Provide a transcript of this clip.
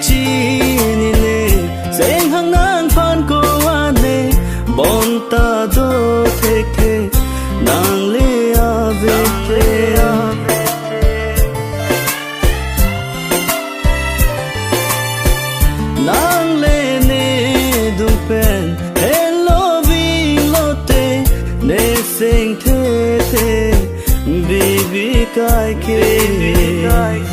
chi ni ne seng hang nang phan ko ane bon ta do the the nang le ave te nang le ne du pen hello vi lo te ne seng the the baby kai ke